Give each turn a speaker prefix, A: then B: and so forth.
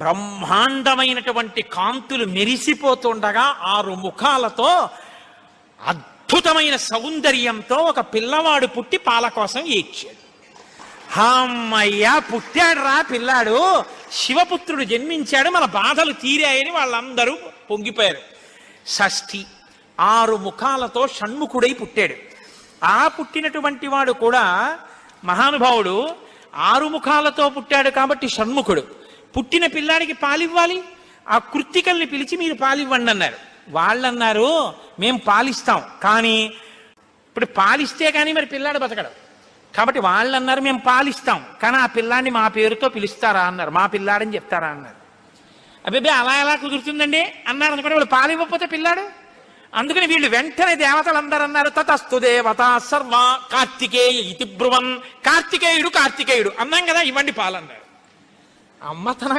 A: బ్రహ్మాండమైనటువంటి కాంతులు మెరిసిపోతుండగా 6 ముఖాలతో అద్భుతమైన సౌందర్యంతో ఒక పిల్లవాడు పుట్టి పాల కోసం ఏడ్చాడు. అమ్మయ్యా, పుట్టాడు రా పిల్లాడు, శివపుత్రుడు జన్మించాడు, మన బాధలు తీరాయని వాళ్ళందరూ పొంగిపోయారు. షష్ఠి 6 ముఖాలతో షణ్ముఖుడై పుట్టాడు. ఆ పుట్టినటువంటి వాడు కూడా మహానుభావుడు 6 ముఖాలతో పుట్టాడు కాబట్టి షణ్ముఖుడు. పుట్టిన పిల్లాడికి పాలివ్వాలి, ఆ కృత్తికల్ని పిలిచి మీరు పాలివ్వండి అన్నారు. వాళ్ళన్నారు మేము పాలిస్తాం, కానీ ఇప్పుడు పాలిస్తే కానీ మరి పిల్లాడు బతకడు. కాబట్టి వాళ్ళు అన్నారు మేము పాలిస్తాం, కానీ ఆ పిల్లాడిని మా పేరుతో పిలుస్తారా అన్నారు, మా పిల్లాడని చెప్తారా అన్నారు. అబ్బే అలా ఎలా కుదురుతుందండి అన్నారు. అనుకుంటే వాళ్ళు పాలివ్వకపోతే పిల్లాడు. అందుకని వీళ్ళు వెంటనే దేవతలందరూ అన్నారు తతస్తు దేవత సర్వ కార్తికేయ ఇతి బ్రువన్, కార్తికేయుడు కార్తికేయుడు అన్నాం కదా, ఇవ్వండి పాలన్నారు. అమ్మతనం